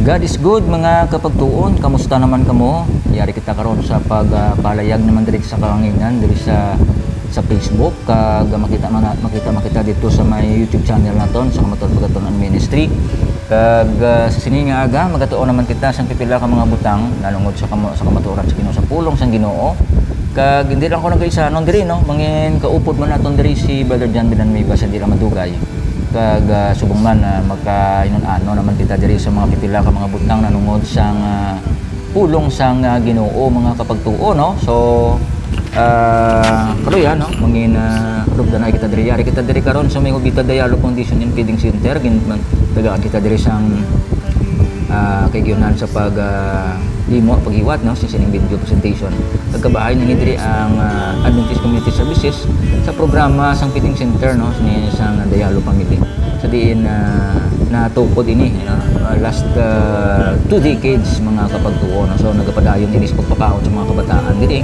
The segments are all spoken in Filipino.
God is good mga kapagtuon. Kamusta naman kamo? Yari kita karon sa pagpalayag naman diri sa kahanginan diri sa Facebook kag makita dito sa may YouTube channel naton sa Kamator Pagatuon Ministry. Kag sa sini nga aga magatuon naman kita sa pipila ka mga butang nalungod sa kamatuoran sa Ginoo sa pulong sang Ginoo. Kag hindi lang ko nagaysa non diri no, mangin kaupod man naton diri si Brother John Binanmiba sa dira madugay. Kag subong man magkainon-ano naman kita diri sa mga pipila ka mga butang nanungod sang pulong sang Ginoo mga kapagtuo no. So kaluya no mangin rugdanay kita diri yari kita diri karon sa may Uvita Dialogue Condition and Feeding Center tagaan kita diri sang kaygyunan sa limo paghiwat no sa sining video presentation nagkabaay nang diri ang Adventist Community Services sa programa sang Feeding Center no ni sang Dialogue Family sa diin natukod ini last 2 decades mga kapagtuo no. So nagapadayon ini sa pagpakaon sa mga kabataan diri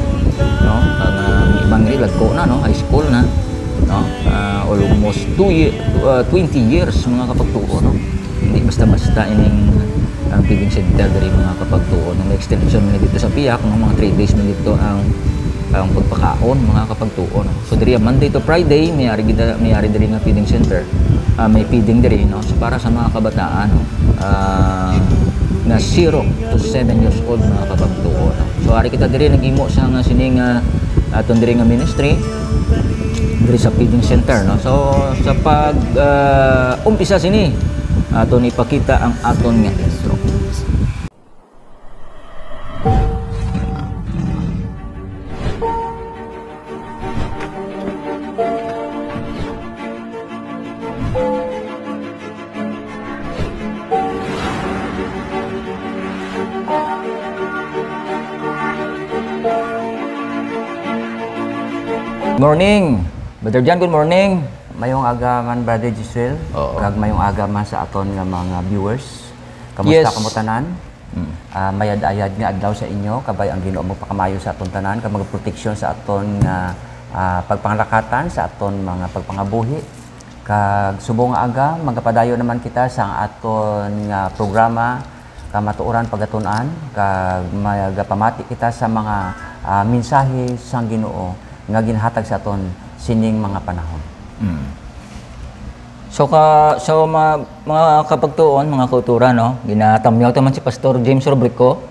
no ang ibang lagko na no high school na no almost 20 years mga kapagtuo no. Hindi basta-basta ining ang feeding center dari mga kapagtuon ng extension na dito sa Piak ng mga 3 days na dito ang pagpakaon mga kapagtuon. So diri Monday to Friday may ari diri nga feeding center. May feeding diri no so para sa mga kabataan no na 0 to 7 years old mga kapagtuon. So ari kita diri nagimo sa nga sining aton diri nga ministry diri sa feeding center no. So sa pag umpisa sini aton ipakita ang aton nga intro. Morning, Brother John, good morning. Mayong aga man Brother Giselle, kag mayong aga man sa aton nga mga viewers. Kamusta kamo tanan? Mayad-ayad nga adlaw sa inyo, kabay ang Ginoo mo pakamayo sa aton tanan, kag magproteksyon sa aton nga pagpanglakatan sa aton mga pagpangabuhi. Kag subong nga aga magapadayon naman kita sa aton nga programa Kamatuoran Pagatunan, kag magapamati kita sa mga mensahe sang Ginoo nga ginhatag sa aton sining mga panahon. So mga kapagtuon, mga kauturan no, ginatamyaw taman si Pastor James Rubrico.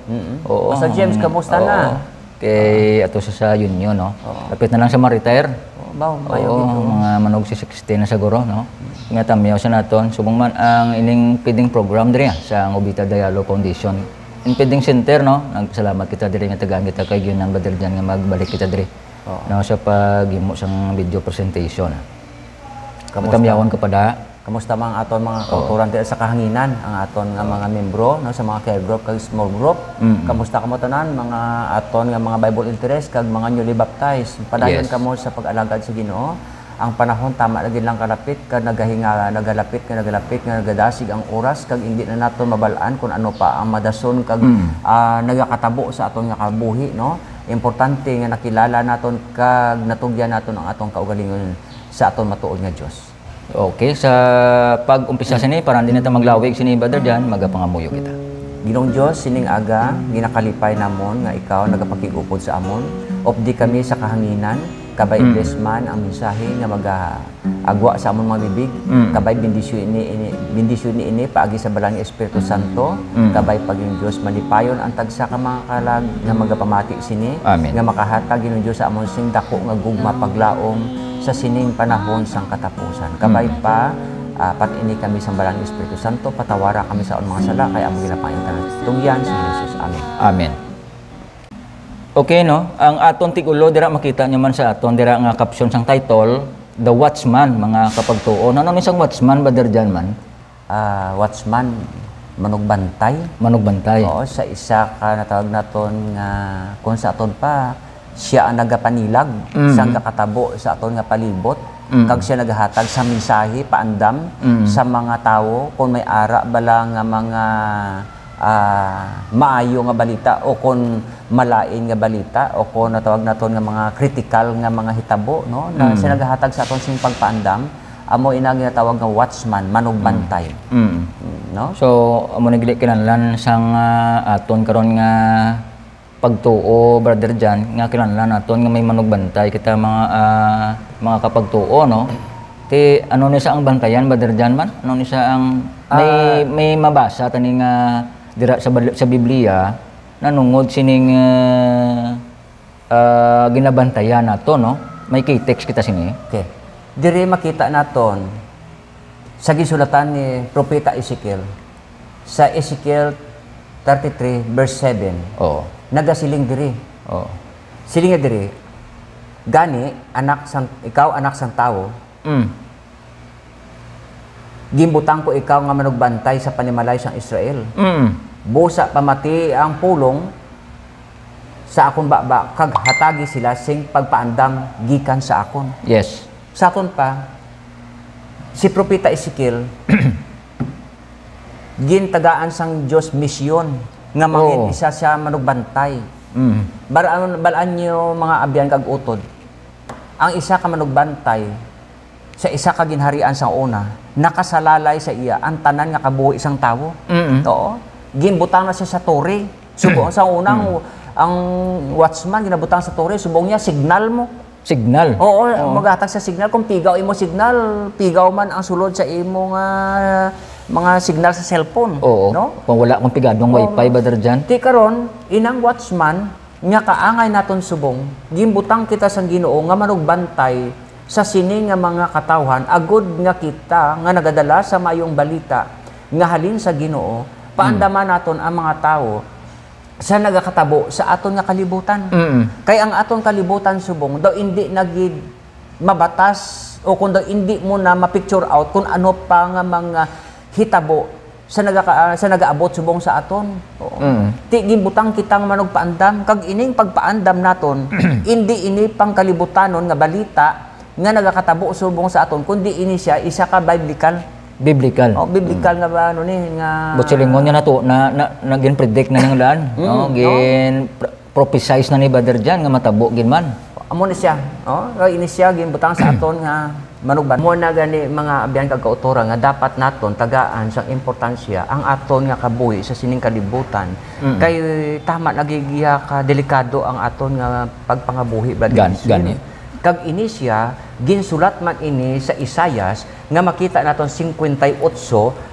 Oo. Pastor James, kamusta na? Kay ato sa Union no. Lapit na lang sa ma-retire. Mga manog si 60 na siguro no. Ginatamyaw sa naton subong man ang ining feeding program diri sa Uvita Dialogue Foundation. In feeding center no, nagpasalamat kita diri nga tagaan kita kay gyud nang Brother John nga magbalik kita diri. No, sa paghimo sang video presentation. Kamusta kepada kamusta mang aton mga kauturan sa kahanginan ang aton nga mga membro no sa mga care group kag small group. Kamusta kamo tanan mga aton nga mga Bible interest kag mga newly baptized. Padayon kamo sa pag-alagad sa Ginoo. Ang panahon tama na gid lang kalapit kag nagalapit nga nagadasig ang oras kag hindi na naton mabalaan kung ano pa ang madason kag nagakatabo sa aton nga kabuhi no. Importante nga nakilala naton kag natugyan naton ang atong kaugalingon sa aton matuod nga Dios. Okay, sa pag-umpisa sini para hindi natin maglawig sini Brother John, magapangamuyo kita. Ginoong Dios, sining aga ginakalipay namon nga ikaw nagapakigupod sa amon. Opdi kami sa kahanginan, kabay bless man ang mensahe nga mag-agwa sa amon mga bibig. Kabay bendisyon ini paagi sa balang Espiritu Santo. Kabay paging Dios malipayon ang tagsa ka mga kalag nga magapamati sini. Amen. Nga makahatag Ginoong Dios sa amon sing dako nga gugma paglaom sa sining panahon sang katapusan. Kabay pa patini kami sa balang Espiritu Santo, patawara kami sa mga sala kay among ginapaintanan. Tungyan si Jesus. Amen. Amen. Okay no, ang aton tigulo dira makita nyo man sa aton dira nga caption sang title, The Watchman mga kapagtuon. Ano ni sang watchman Brother John man? Watchman manugbantay. Manugbantay. Oo, sa isa ka natawag naton nga kung sa aton pa siya ang nagapanilag sang kakatabo sa aton nga palibot. Kag siya naghatag sa mensahe paandam sa mga tawo kung may ara bala nga mga maayo nga balita o kung malain nga balita o kung natawag naton nga mga critical nga mga hitabo no na siya naghatag sa aton sing pagpaandam amo ina ginatawag nga watchman, manugbantay. No? So amo nagili kinahanglan sang aton karon nga pagtuo, Brother Jan, nga kinahanglan naton nga may manugbantay kita mga kapagtuo, no? Ti ano ni sa ang bantayan, Brother Jan man? Ano ni sa ang may mabasa tani nga dira sa Biblia nanungod sining ginabantayan nato, no? May key text kita sini. Okay. Dire makita naton sa gisulatan ni Propeta Ezekiel sa Ezekiel 33 verse 7. Oo. Nagasiling diri. Oo. Siling diri. Gani ikaw anak sang tawo. Gimbutang ko ikaw nga manugbantay sa panimalay sang Israel. Busa pamati ang pulong sa akon baba kag hatagi sila sing pagpaandam gikan sa akon. Yes. Sa aton pa, si Propeta Ezekiel, gintagaan sang Diyos misyon, nga mangin isa siya manugbantay. Balaan niyo mga abyan kag utod, ang isa ka manugbantay, sa isa ka ginharian sa una, nakasalalay sa iya, ang tanan nga kabuhi isang tawo. Oo. Ginbutang na siya sa tore. Subong sa unang, ang watchman, ginabutang sa tore, subong niya, signal mo. Signal. Oo, maghatag sa signal. Kung pigaw imo signal, pigaw man ang sulod sa imo nga mga signal sa cellphone. Oo. No? Kung wala akong pigadong wifi, Brother Jan. Ti karon, inang watchman, nga kaangay naton subong, gimbutang kita sang Ginoo nga manugbantay sa sini nga mga katawhan, agud nga kita nga nagadala sa mayong balita nga halin sa Ginoo, paandaman naton ang mga tawo sa nagakatabo sa aton nga kalibutan. Kay ang aton kalibutan subong daw hindi nagid mabatas o kung daw hindi mo na ma-picture out kung ano pa nga mga hitabo sa nagaabot subong sa aton. Ti gibutang kitang manugpaandam kag ining pagpaandam naton hindi ini pang kalibutanon nga balita nga nagakatabo subong sa aton kundi ini siya isa ka biblical. Biblical. Biblical nga ba ano ni nga Butsilingon niya na to na gin-predict na ng laan. Prophesize na ni Brother Jan nga matabo gin man. Amo ni siya. Kay ini siya ginbutang sa aton nga manugban. Mo na gani mga abyan kag kautora nga dapat naton tagaan sa importansya ang aton nga kabuhi sa sining kalibutan. Kay tama nagigiya ka delikado ang aton nga pagpangabuhi Brother. Gani. Kag ini siya ginsulat man ini sa Isayas nga makita naton 58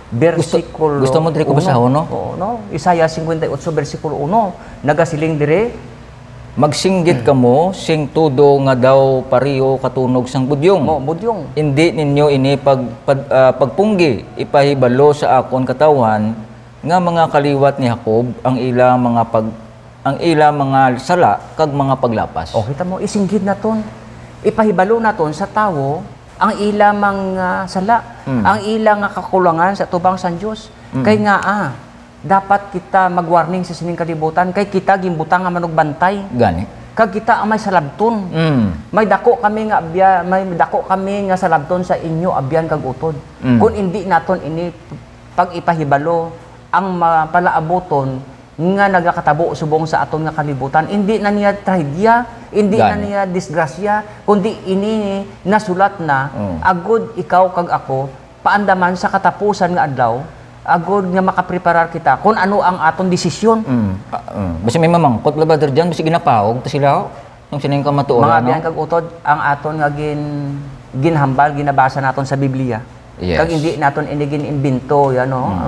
bersikulo. Gusto mo diri ko basahon, no? Oo, no. Isayas 58 bersikulo 1 nagasiling dire magsinggit kamo sing tudo nga daw pariyo katunog sang budyong. Budyong. Hindi ninyo ini pagpunggi ipahibalo sa akon katawan nga mga kaliwat ni Jacob ang ila mga sala kag mga paglapas. Kita mo isinggit naton. Ipahibalo naton sa tawo ang ila mga sala, ang ila nga kakulangan sa tubang sang Dios. Kay nga dapat kita magwarning sa sining kalibutan kay kita gimbutang nga manugbantay. Gani. Kag kita ang may salabton. May dako kami nga salabton sa inyo abyan kag utod. Kung hindi naton ini pag ipahibalo ang palaaboton nga nagakatabo subong sa aton nga kalibutan, hindi na niya trahedya, hindi na niya disgrasya, kundi ini nasulat na agud ikaw kag ako paandaman sa katapusan nga adlaw, agud nga makapreparar kita kung ano ang aton desisyon. Basta may mamangkot ba Brother Jan, basta ginapawog ta sila yung sining kamatuoran. Mga abyan kag utod ang aton nga ginhambal ginabasa naton sa Biblia. Yes. Kag hindi naton inigin imbento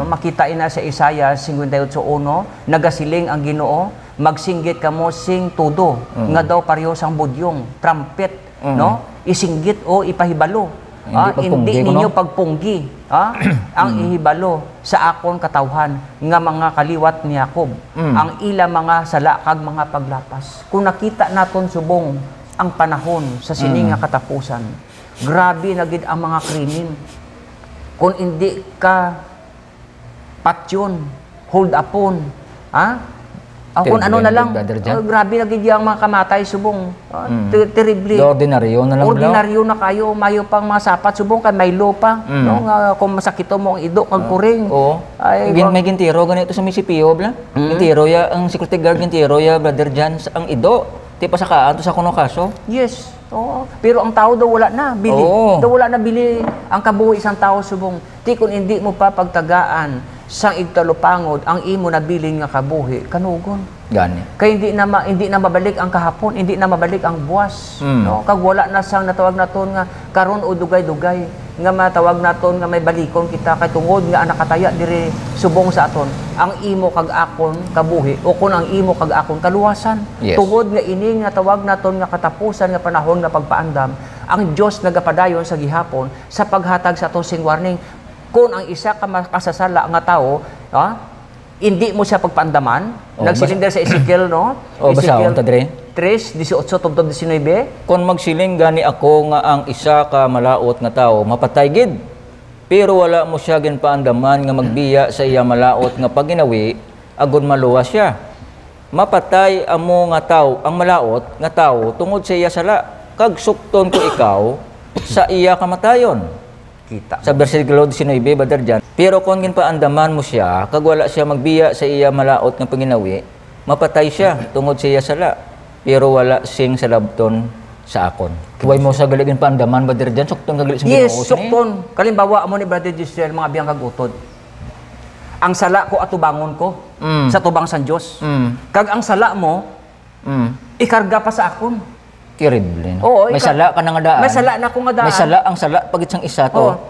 makita ina sa Isaiah 58:1 nagasiling ang Ginoo magsinggit kamo sing tudo nga daw pareho sang budyong trumpet no isinggit o ipahibalo hindi ninyo pagpunggi ang ihibalo sa akon katawhan nga mga kaliwat ni Jacob ang ila mga sala kag mga paglapas. Kung nakita naton subong ang panahon sa sining nga katapusan, grabe na gid ang mga krimen. Kung hindi ka patyon, hold upon, kung ano na lang, grabe na gid ang mga kamatay subong, terribly. Ordinaryo na lang. Ordinaryo na kayo, mayo pang mga sapat subong kay may lupa, no nga kung masakito mo ang ido kag kuring. Ay may gintiro ganito sa munisipyo bla. Gintiro ya ang security guard gintiro ya Brother Jan ang ido. Ti pa sa kaan to sa kuno kaso? Yes. Oo. Pero ang tao daw wala na bili. Oo. Daw wala na bili ang kabuhi isang tao subong. Ti kun hindi mo pa pagtagaan sang igtalupangod ang imo nabili nga kabuhi kanugon. Gani. Kay hindi na mabalik ang kahapon, hindi na mabalik ang buwas. No? Kag wala na sang natawag naton nga karon o dugay-dugay nga matawag naton nga may balikon kita kay tungod nga nakataya diri subong sa aton ang imo kag akon kabuhi o kun ang imo kag akon kaluwasan. Yes. Tungod nga ini nga tawag naton nga katapusan nga panahon nga pagpaandam, ang Dios nagapadayon sa gihapon sa paghatag sa aton sing warning. Kung ang isa ka makasasala nga tao, hindi mo siya pagpaandaman, nagsilinder sa Ezekiel, no? Basahon ta dire. 3:18 tungtod 19. Kung magsiling gani ako nga ang isa ka malaot nga tao mapatay gid. Pero wala mo siya ginpaandaman nga magbiya sa iya malaot nga paginawi agon maluwas siya. Mapatay amo nga tao ang malaot nga tao tungod sa iya sala kag sukton ko ikaw sa iya kamatayon. Kita. Sa versikulo 19 badar dyan. Pero kung ginpaandaman mo siya kag wala siya magbiya sa iya malaot nga paginawi, mapatay siya tungod sa iya sala. Pero wala sing salabton sa akon. Huwag mo sa galigin paandaman badar dyan, sukton kag sa Ginoo. Yes, sukton. Kalimbawa mo ni Brother Giselle mga biyang kag utod. Ang sala ko atubangon ko sa tubang san Dios. Kag ang sala mo ikarga pa sa akon. Terrible. Oo, may sala ka na nga daan. May sala na ko nga daan. May sala, ang sala pagit sang isa to.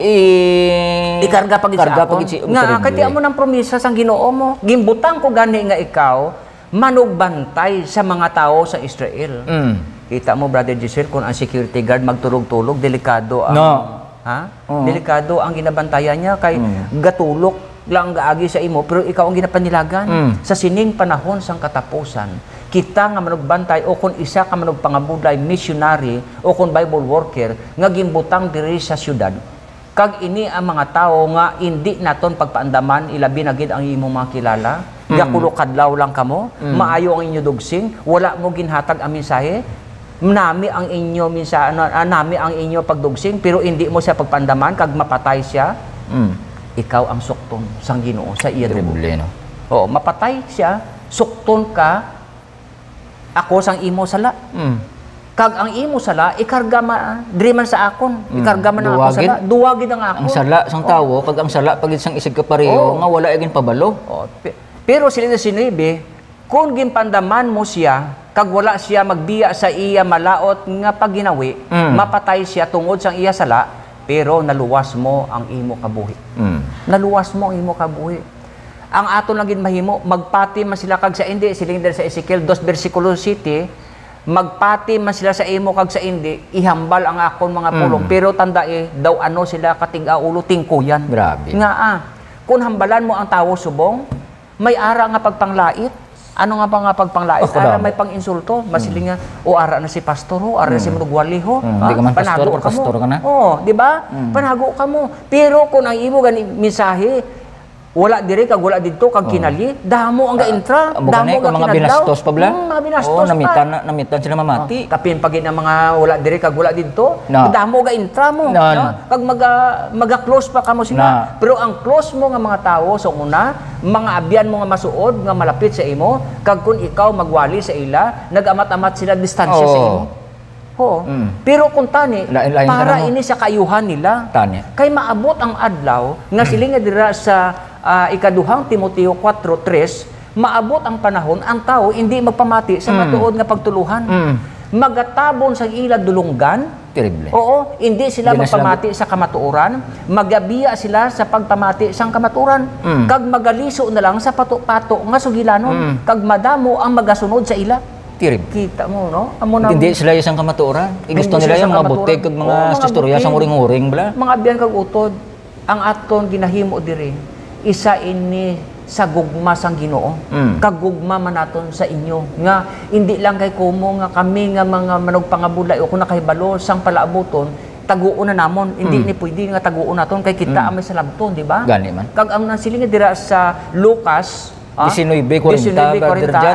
Ikarga pagit sa akon. Nga, kaya mo ng promisa sang Ginoo mo. Gimbutang ko gani nga ikaw, manugbantay sa mga tao sa Israel. Kita mo, Brother Giselle, kung ang security guard magtulog-tulog, delikado ang... No. Ha? Delikado ang ginabantayan niya kay gatulok lang gaagi sa imo, pero ikaw ang ginapanilagan. Sa sining panahon sang katapusan, kita nga manugbantay o kung isa ka manugpangabudlay missionary o kung Bible worker nga gimbutang diri sa syudad kag ini ang mga tao nga hindi naton pagpaandaman ilabi na gid ang imong mga kilala gakulo kadlaw lang kamo maayo ang inyo dugsing wala mo ginhatag ang mensahe nami ang inyo nami ang inyo pagdugsing pero hindi mo siya pagpaandaman kag mapatay siya ikaw ang sukton sang Ginoo sa iya dugo. Oo, mapatay siya sukton ka ako sang imo sala. Kag ang imo sala ikarga diri man sa akon. Ikarga man ako sala. Duwagid ang ako. Ang sala sang tawo kag ang sala pagid sang isig ka pareho nga wala igin pabalo. Pero sila na sinabi, kung ginpandaman mo siya kag wala siya magbiya sa iya malaot nga paginawi, mapatay siya tungod sang iya sala, pero naluwas mo ang imo kabuhi. Naluwas mo ang imo kabuhi. Ang aton lang gid mahimo magpati man sila kag sa indi silinder sa Ezekiel 2 versikulo 7 magpati man sila sa imo kag sa indi ihambal ang akon mga pulong pero tandae daw ano sila katig-aulo tingkuyan. Grabe. Nga kung hambalan mo ang tawo subong may ara nga pagpanglait. Ano nga ba nga pagpanglait? Ara may panginsulto masiling nga o ara na si pastor ho ara na si manugwali ho. Hindi ka man pastor ka na. Oh, di ba? Panago ka mo. Pero kung ang imo gani mensahe wala diri kag wala didto kag kinali damo ang gaintra damo ang mga binastos pa bla mga binastos namitan sila mamati kapin pagid ang mga wala diri kag wala didto damo gaintra mo kag maga-close pa kamo sila pero ang close mo nga mga tawo so una mga abyan mo nga masuod nga malapit sa imo kag kun ikaw magwali sa ila nagamat-amat sila distansya sa imo. Pero kung tani para ini sa kayuhan nila kay maabot ang adlaw nga silinga dira sa ikaduhang Timoteo 4:3 maabot ang panahon ang tao hindi magpamati sa matuod nga pagtuluhan magatabon sa ila dulunggan terrible. Oo, hindi sila magpamati sa kamatuoran magabiya sila sa pagpamati sang kamatuoran kag magaliso na lang sa pato-pato nga sugilanon kag madamo ang magasunod sa ila. Kita mo, no? Hindi sila isang kamatuoran. Gusto nila yung mga butig kag mga istorya sang uring-uring bla. Mga abyan kag utod, ang aton ginahimo diri, isa ini sa gugma sang Ginoo. Kagugma man naton sa inyo nga hindi lang kay kumo nga kami nga mga manugpangabulay o kun nakahibalo sang palaabuton taguon na namon hindi ni pwede nga taguon naton kay kita amay sa labton di ba gani man kag ang nasilinga dira sa Lucas 19:40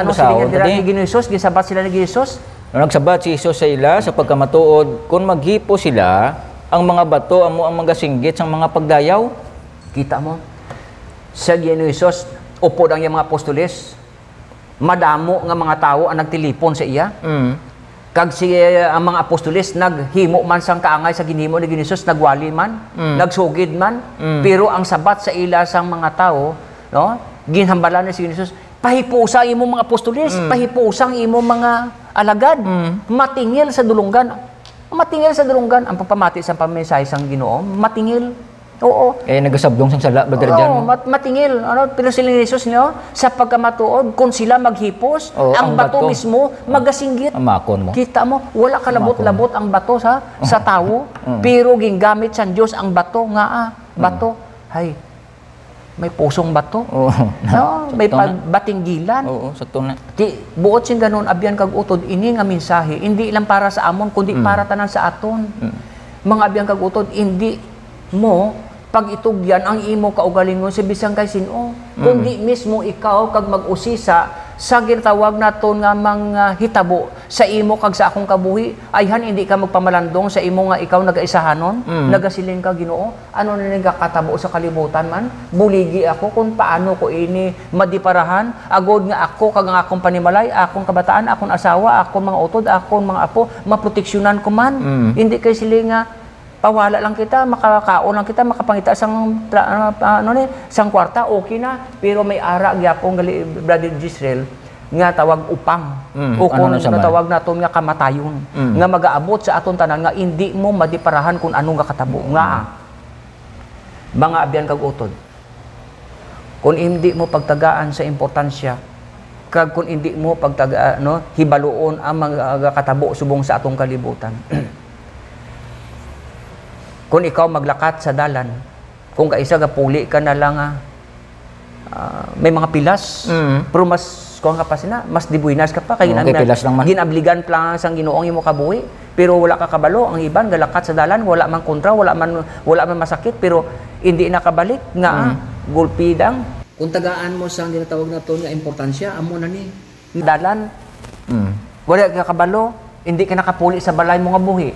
ano sila dira ni Ginoos gisabat sila ni Jesus nagsabat si Jesus sa ila sa pagkamatuod kung maghipo sila ang mga bato amo ang mga singgit sang mga pagdayaw kita mo sa Ginoos upod ang mga apostoles madamo nga mga tawo ang nagtilipon sa iya Kag si ang mga apostoles naghimo man sang kaangay sa ginhimo ni Ginisus, nagwali man, nagsugid man, pero ang sabat sa ila sang mga tao, no? Ginhambalan ni si Ginisus, pahipusa imo mga apostoles, pahipusang imo mga alagad, matingil sa dulunggan. Matingil sa dulunggan ang pagpamati sa pamensahe sang Ginoo, matingil. Oo. Nagasablong sang sala, Brother Jan. Oo, matingil. Pero sila ni Jesus niyo, sa pagkamatuod, kung sila maghipos, ang bato mismo magasinggit. Amakon mo. Kita mo, wala kalabot-labot ang bato sa tao, pero gingamit sa Diyos ang bato nga bato. Hay, may pusong bato. No, may pagbatinggilan. Oo, sakto na. Buot sing ganon abyan kag utod ini nga mensahe, hindi lang para sa amon kundi para tanan sa aton. Mga abyan kag utod, hindi mo pag itugyan ang imo kaugalingon sa bisang kay sino, kundi mismo ikaw kag mag-usisa sa ginatawag naton nga mga hitabo sa imo kag sa akong kabuhi. Ayhan hindi ka magpamalandong sa imo nga ikaw nagaisahanon, nagasiling ka Ginoo, ano na nagakatabo sa kalibutan man, buligi ako kung paano ko ini madiparahan, agod nga ako kag ang akong panimalay, akong kabataan, akong asawa, akong mga utod, akong mga apo, maproteksyonan ko man. Hindi kay sila nga pawala lang kita, makakaon lang kita, makapangita sang kwarta, okay na. Pero may ara gyapon gali Brother Gisrael nga tawag upang. O kung tawag naton nga kamatayon. Nga magaabot sa aton tanan nga hindi mo madiparahan kung anong katabo. Nga mga abyan kag utod. Kung hindi mo pagtagaan sa importansya, kag kung hindi mo pagtagaan, hibaluon ang mga katabo subong sa atong kalibutan. Kung ikaw maglakat sa dalan, kung kaisa gapuli ka na lang may mga pilas, pero mas kung ka pa sina, mas dibuinas ka pa kay ginabligan lang sang Ginoong imo kabuhi, pero wala ka kabalo. Ang iban galakat sa dalan, wala man kontra, wala man masakit, pero hindi nakabalik nga gulpidang. Kung tagaan mo sang ginatawag naton nga importansya, amo na ni dalan. Wala ka kabalo, hindi ka nakapuli sa balay mo nga buhi.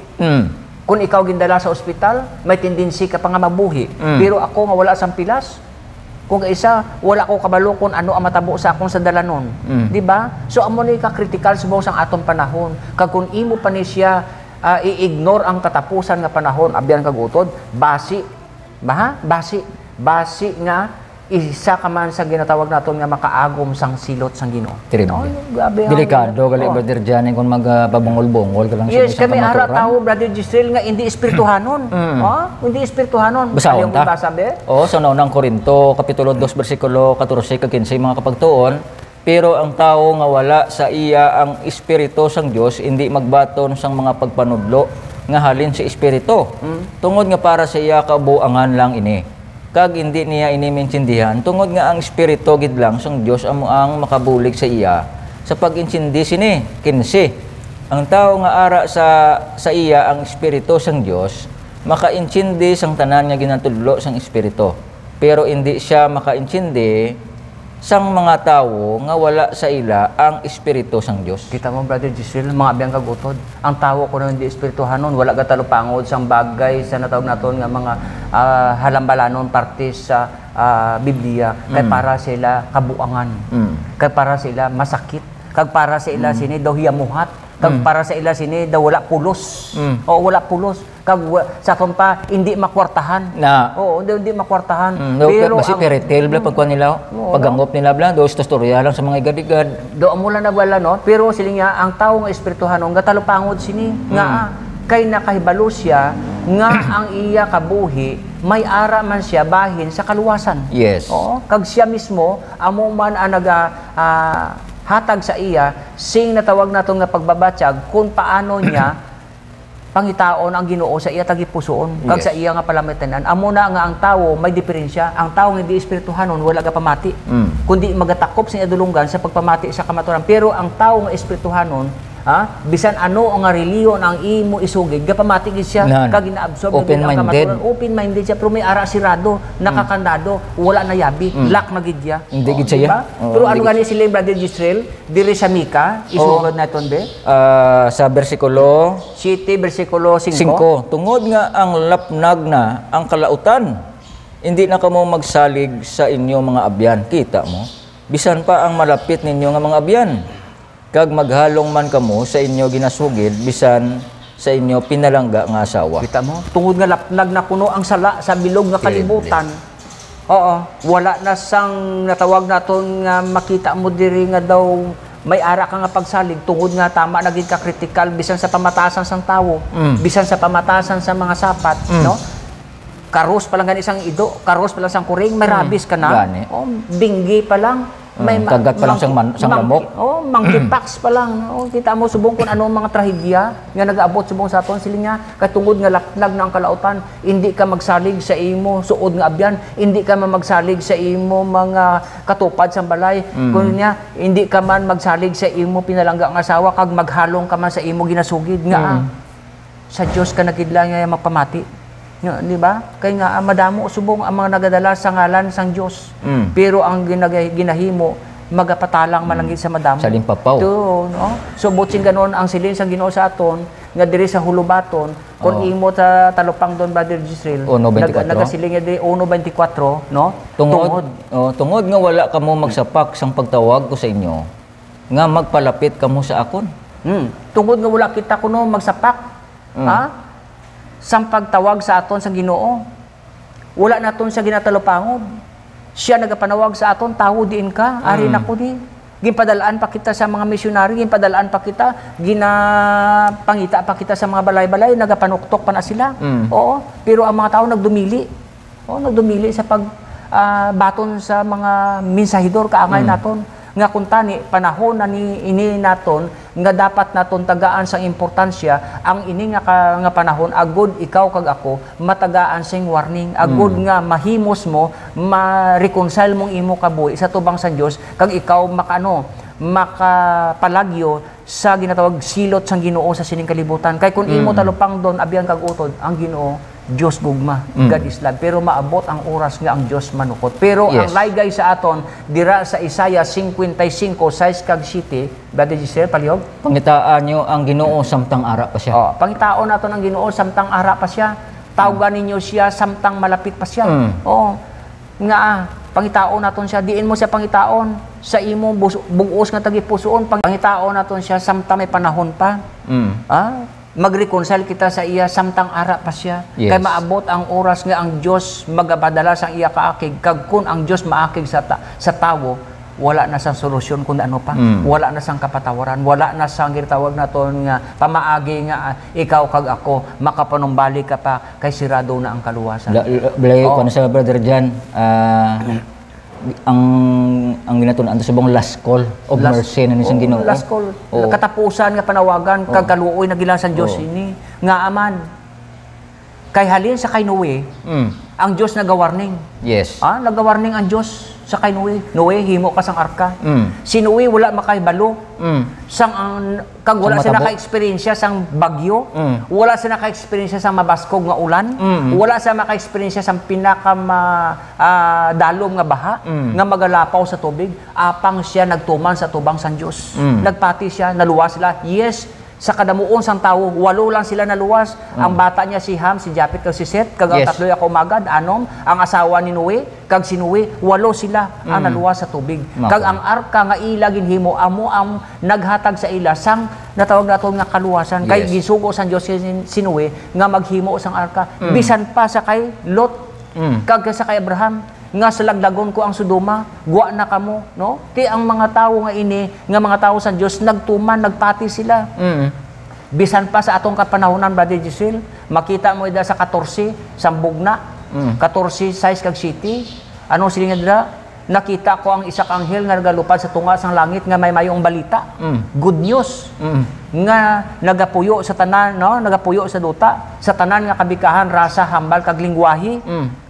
Kung ikaw gindala sa ospital, may tendency ka pa nga mabuhi. Pero ako nga wala sang pilas, kung isa wala ko kabalo kung ano ang matabo sa akong sa dalanon. Di ba? So amo ni ka critical subong sang atong panahon. Kag kung imo pa ni siya i-ignore ang katapusan nga panahon, abyan kag utod, basi nga isa ka man sa ginatawag naton nga makaagom sang silot sang Ginoo. Delikado gali Brother Jan kung magpabungol-bungol ka lang sa yes, kami ara tao Brother Gisrael nga hindi espirituhanon. Hindi espirituhanon. Basahon ta. Sa unang Korinto kapitulo 2 bersikulo 14 kag 15 mga kapagtuon, pero ang tao nga wala sa iya ang espiritu sang Dios hindi magbaton sang mga pagpanudlo nga halin sa espiritu. Tungod nga para sa iya kabuangan lang ini. Kag hindi niya inimintindihan tungod nga ang espiritu gid lang sang Dios amo ang makabulig sa iya sa pag-intindi sini kinsi ang tao nga ara sa iya ang espiritu sang Dios makaintindi sang tanan nga ginatudlo sang espiritu, pero hindi siya makaintindi sang mga tao nga wala sa ila ang espiritu sang Dios. Kita mo Brother Gisrael, mga abiyang kagutod, ang tao ko na hindi espirituhanon, wala ka talupangod sang bagay sa natawag naton nga mga halambalanon parte sa Biblia kay para sila kabuangan, kay para sila masakit, kag para sa ila sini daw hiyamuhat, kag para sa ila sini daw wala pulos. O wala pulos. Kag sa aton pa hindi makwartahan. Hindi makwartahan. Pero basi peretel bla pagkuan nila, pagangop nila bla do istorya lang sa mga igad-igad. Do mo lang nagwala pero sila ang tao nga espirituhanon gatalupangod sini nga kay nakahibalo siya nga ang iya kabuhi may ara man siya bahin sa kaluwasan. Yes. Kag siya mismo amo man ang hatag sa iya sing natawag nato nga pagbabatyag kung paano niya pangitaon ang Ginoo sa iya tagipusoon kag sa iya nga palamitanan. Amo na nga ang tawo may diferensya. Ang tawo nga hindi espirituhanon wala ka pamati. Kundi magatakop sa idulunggan sa pagpamati sa kamaturan. Pero ang tawo nga espirituhanon bisan ano nga reliyon ang imo isugid gapamati gid siya kag ginaabsorb ang kamaturan. Open-minded siya pero may ara sirado, nakakandado, wala na yabi, lak na gid siya. Hindi gid siya. Pero ano gani sila Brother Gisrael diri sa Mika isugod naton be sa bersikulo 7 bersikulo 5 tungod nga ang lapnag na ang kalautan hindi na kamo magsalig sa inyo mga abyan. Kita mo bisan pa ang malapit ninyo nga mga abyan kag maghalong man kamo sa inyo ginasugid bisan sa inyo pinalangga nga asawa. Kita mo? Tungod nga lapnag na kuno ang sala sa bilog nga kalibutan. Oo, wala na sang natawag naton nga makita mo diri nga daw may ara ka nga pagsalig tungod nga tama naging ka critical bisan sa pamatasan sang tawo, bisan sa pamatasan sa mga sapat, no? Karos pa lang gani isang ido, karos pa lang sang kuring, may rabis ka na. Gani. Oh, binggi pa lang. May kagat pa lang sang lamok. Oh, monkeypox pa lang. Oh, kita mo subong kung anong mga trahedya nga nag-aabot subong sa aton sila nga katungod nga lapnag na ang kalautan, hindi ka magsalig sa imo suod nga abyan, hindi ka man magsalig sa imo mga katupad sa balay, kun niya hindi ka man magsalig sa imo pinalangga nga asawa kag maghalong ka man sa imo ginasugid nga sa Dios ka nakidla nga magpamati. Di ba? Kaya nga madamo subong ang mga nagadala sa ngalan sang Dios. Pero ang ginahimo magapatalang malangit sa madamo. Sa limpapaw. To, no? So butsin ganon ang silin sang Ginoo sa aton nga diri sa hulubaton kun imo ta talupang don Brother Gisrael. 1:24. Nagasiling nga diri 1:24, no? Tungod nga wala kamo magsapak sang pagtawag ko sa inyo nga magpalapit kamo sa akon. Tungod nga wala kita kuno magsapak. Ha? Sang pagtawag sa aton sa Ginoo. Wala naton siya ginatalupangod. Siya nagapanawag sa aton, tawo diin ka, ari na ko di. Ginpadalaan pa kita sa mga misyonary, ginpadalaan pa kita, ginapangita pa kita sa mga balay-balay, nagapanuktok pa na sila. Oo, pero ang mga tao nagdumili. Oo, nagdumili sa baton sa mga mensahidor kaangay naton. Nga kuntani panahon na ini naton nga dapat naton tagaan sang importansya ang ini nga panahon agud ikaw kag ako matagaan sing warning agud nga mahimos mo ma-reconcile mong imo kabuhi sa tubang sa Dios kag ikaw makapalagyo sa ginatawag silot sang Ginoo sa sining kalibutan kay kun imo talupang don abyan kag utod ang Ginoo Diyos gugma, God is love. Pero maabot ang oras nga ang Diyos manukot. Pero ang laygay sa aton, dira sa Isaiah 55, 6 kag 7, Brother Giselle, palihog? Pangitaan nyo ang Ginoo samtang ara pa siya. Pangitaon naton ang Ginoo samtang ara pa siya. Tawagan ninyo siya samtang malapit pa siya. Pangitaon naton siya. Diin mo siya pangitaon sa imo bugos nga tagipusoon. Pangitaon naton siya samtang may panahon pa. Mag-reconcile kita sa iya samtang ara pa siya. Kay maabot ang oras nga ang Dios magapadala sang iya kaakig kag kun ang Dios maakig sa tawo wala na sang solusyon kun ano pa. Wala na sang kapatawaran, wala na sang gitawag naton nga pamaagi nga ikaw kag ako makapanumbalik ka pa kay sirado na ang kaluwasan. Balay ko na sa brother Jan, ang ginatun-an sa bang last call of mercy na nisang Ginoo. Last call. Katapusan nga panawagan kag kaluoy na gilang sa Dios ini nga aman. Kay halin sa kay Noe, ang Dios nagawarning. Yes. Nagawarning ang Dios sa kay Noe. Noe, himo ka sang arka. Si Noe wala makaibalo. Kag wala siya naka-experience sang bagyo. Wala siya naka-experience sang mabaskog nga ulan. Wala siya maka-experience sang dalom nga baha nga magalapaw sa tubig. Apang siya nagtuman sa tubang sang Dios. Nagpati siya, naluwas sila. Yes, sa kadamuon sang tawo, 8 lang sila naluwas. Ang bata niya si Ham, si Japet, kag si Seth, kag ang tatlo ako magad, Anom, ang asawa ni Noe, kag si Noe, 8 sila ang naluwas sa tubig. Kag ang arka nga ila ginhimo amo ang naghatag sa ila sang natawag naton nga kaluwasan. Kay gisugo sang Dios si Noe nga maghimo sang arka. Bisan pa sa kay Lot, kag sa kay Abraham nga sa laglagon ko ang Sodoma, guwa na kamo, no? Ti ang mga tawo nga ini, nga mga tawo sa Dios nagtuman, nagpati sila. Bisan pa sa atong kapanahonan, Brother Giselle, makita mo ida sa 14, sambugna, 14, 6 kag 7. Anong silingan dira? Nakita ko ang isak anghel nga nagalupad sa tunga sang langit nga may mayong balita. Good news. Nga nagapuyo sa tanan, no? Nagapuyo sa duta, sa tanan nga kabikahan, rasa, hambal kag lingwahe.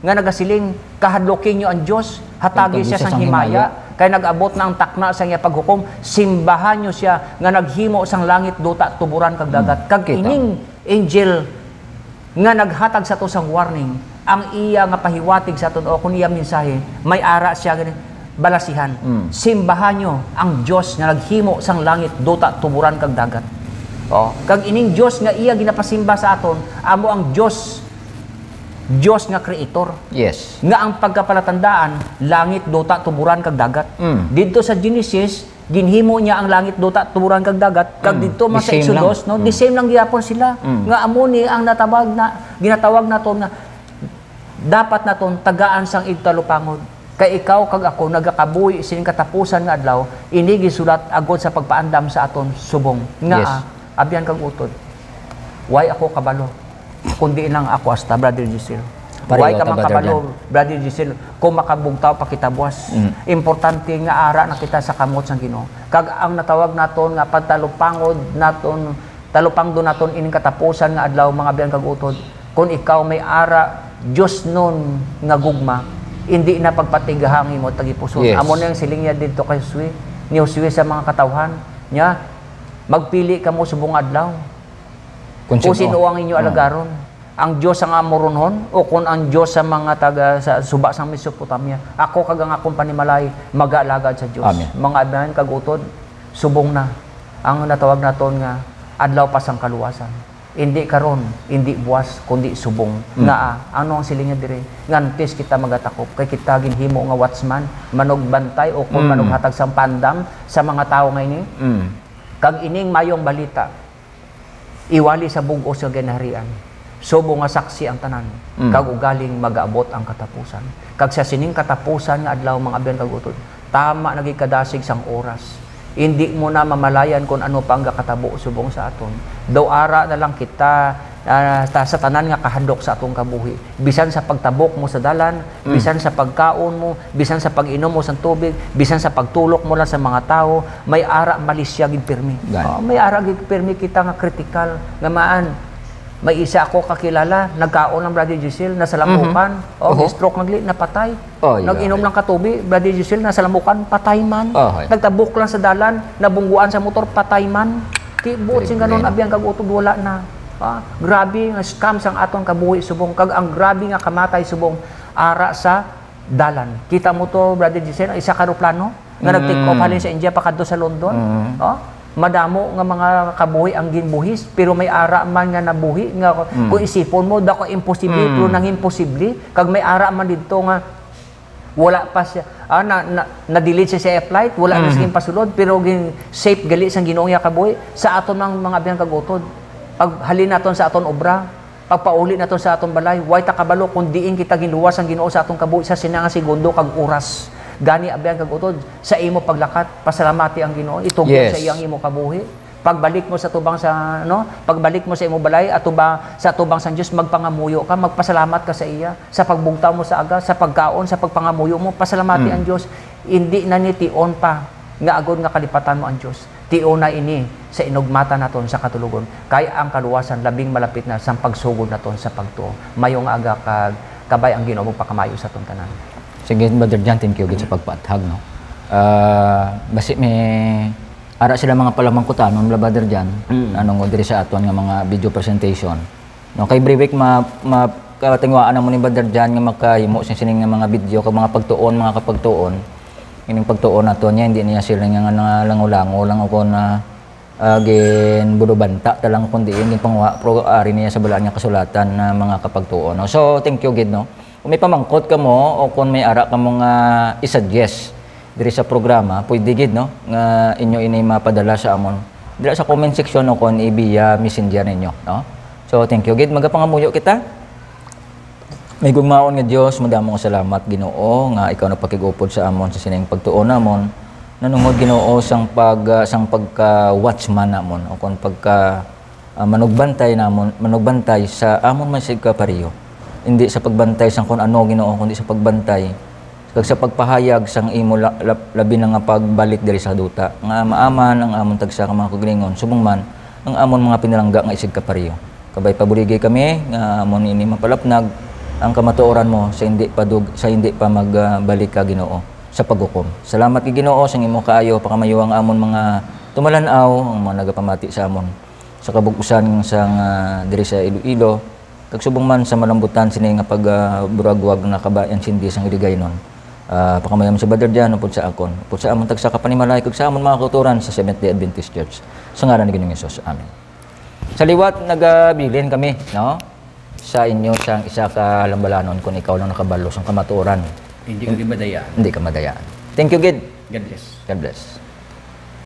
Nga nagasiling kahadlokin niyo ang Dios, hatagi siya sang himaya. Kay nag-abot na ang takna sa iya paghukom, simbahan niyo siya nga naghimo sang langit, duta, tuburan kag dagat. Kag ining angel nga naghatag sa to sang warning, ang iya nga pahiwatig sa aton o kun iya mensahe, may ara siya ganin balasihan. Simbahan nyo ang Dios nga naghimo sang langit, duta, tuburan kag dagat. Kag ining Dios nga iya ginapasimba sa aton, amo ang Dios nga creator. Yes. Nga ang pagkapalatandaan, langit, duta, tuburan kag dagat. Dito sa Genesis ginhimo niya ang langit duta turan kag dagat kag didto man The sa same Exodus no the same lang gyapon sila nga amo ni ang ginatawag naton nga dapat naton tagaan sang igtalupangod kay ikaw kag ako nagakabuhi sining katapusan nga adlaw ini gisulat agod sa pagpaandam sa aton subong nga abyan kag utod why ako kabalo kundi lang ako hasta Brother Giselle. Why ka makabalo, Brother Giselle, kung makabugtaw pa kita buwas. Importante nga ara na kita sa kamot sang Ginoo. Kag ang natawag naton nga pagtalupangod naton, talupangdo naton ining katapusan nga adlaw mga biyan kag utod. Kung ikaw may ara Dios nun nga gugma, hindi na pagpatigahang imo tagipuson. Amo na yung siling niya dito kay Josue, ni Josue sa mga katawhan niya. Magpili ka mo subong adlaw. Kung sino ang inyo alagaron. Ang Diyos ang amoronhon o kung ang Diyos sa mga taga sa suba sang Mesopotamia. Ako kag ang akong panimalay mag-aalagad sa Diyos. Amen. Mga abahan kag utod subong na ang natawag naton nga adlaw pa sang kaluwasan. Hindi karon, hindi buwas kundi subong. Nga ano ang silinga dire? Ngantes kita magatakop kay kita ginhimo nga watchman, manog bantay o kung manog hatag sang pandam sa mga tawo ngayon. Kag ining mayong balita iwali sa bug-o sa ginaharian. Subo nga saksi ang tanan kag ugaling mag-aabot ang katapusan kag sa sining katapusan nga adlaw mga abyan kag utod tama nagikadasig sang oras hindi mo na mamalayan kung ano pa ang kakatabo subong sa aton daw ara na lang kita sa tanan nga kahandok sa atong kabuhi bisan sa pagtabok mo sa dalan bisan sa pagkaon mo bisan sa pag-inom mo sa tubig bisan sa pagtulok mo lang sa mga tao may ara malisya gid pirmi may ara gid pirmi kita nga critical nga maan. May isa ako kakilala, nagkaon ng Brother Giselle, nasa lamukan, stroke napatay. Nag-inom lang katubi, Brother Giselle, nasa lamukan, patay man. Nagtabok lang sa dalan, nabungguan sa motor, patay man. Buot sing ganon, abiyang kag-utod, wala na. Grabe nga scam sang aton kabuhi subong, kag ang grabe nga kamatay subong, ara sa dalan. Kita mo to, Brother Giselle, isa karoplano, nga nag-take off halin sa India, pakadto sa London. Madamo nga mga kabuhi ang ginbuhis pero may ara man nga nabuhi nga kung isipon mo dako imposible pero nang imposible kag may ara man didto nga wala pa siya na-delete siya sa flight wala na sige pasulod pero gin safe gali sang Ginoo nga kabuhi sa aton mga abyan kag utod pag halin naton sa aton obra pagpauli naton sa aton balay way ta kabalo kun diin kita ginluwas ang Ginoo sa aton kabuhi sa sinanga segundo kag oras gani abyan kag utod sa imo paglakat pasalamati ang Ginoo itugyan sa iyang imo kabuhi pagbalik mo sa tubang sa pagbalik mo sa imo balay sa tubang sa Dios magpangamuyo ka magpasalamat ka sa iya sa pagbugtaw mo sa aga sa pagkaon sa pagpangamuyo mo pasalamati ang Dios hindi na ni tion pa nga agod nga kalipatan mo ang Dios tion na ini sa inugmata naton sa katulugon kay ang kaluwasan labing malapit na sa pagsugod naton sa pagtuo mayong aga kag kabay ang Ginoo pakamayo sa aton tanan. Sige, Brother Jan, thank you sa pagpaathag, no? Basi may ara sila mga palamangkutan, mga Brother Jan, anong diri sa aton nga mga video presentation. No, kay Brevik katingwaan mo ni Brother Jan nga makahimo sa sining nga mga video kag mga pagtuon, mga kapagtuon. Ining pagtuon nato niya hindi niya sila nga lango-lango lang ako na gin budobanta talang kundi yung pangwa pro ari niya sa balaan nga kasulatan na mga kapagtuon. No? So, thank you gid, no? Kung may pamangkot ka mo o kung may ara ka mo nga i-suggest diri sa programa, pwede gid no nga inyo ini mapadala sa amon. Dira sa comment section o kon via messenger ninyo, no? So thank you gid magapangamuyo kita. May gugmaon nga Dios, madamo nga salamat Ginoo nga ikaw nagpakigupod sa amon sa sining pagtuon namon. Nanungod Ginoo sang pagka watchman namon o kon pagka manugbantay namon, manugbantay sa amon man sig kapariyo. Hindi sa pagbantay sang kung ano Ginoo kundi sa pagbantay kag sa pagpahayag sang imo labi na nga pagbalik diri sa duta nga maaman ang amon tagsa ka mga kaglingon subong man ang amon mga pinalangga nga isig kapariyo kabay pabuligay kami nga amon ini mapalapnag ang kamatuoran mo sa hindi pa magbalik ka Ginoo sa paghukom. Salamat kay Ginoo sa imo kaayo pakamayo ang amon mga tumalanaw ang mga nagapamati sa amon sa kabug-usan sang diri sa Iloilo. Kagsubong man sa malambutan sini nga pagburagwag na kabayan sindi sang iligaynon. Pakamayam sa Brother Jan upod sa akon. Upod sa amon tagsa ka panimalay kag sa amon mga kauturan sa Seventh-day Adventist Church. Sa ngalan ni Ginoong Hesus. Amen. Sa liwat nagabilin kami, no? Sa inyo sang isa ka lambalanon kung ikaw lang nakabalo sang kamatuoran. Hindi ka madayaan. Hindi ka madayaan. Thank you, Gid. God bless. God bless.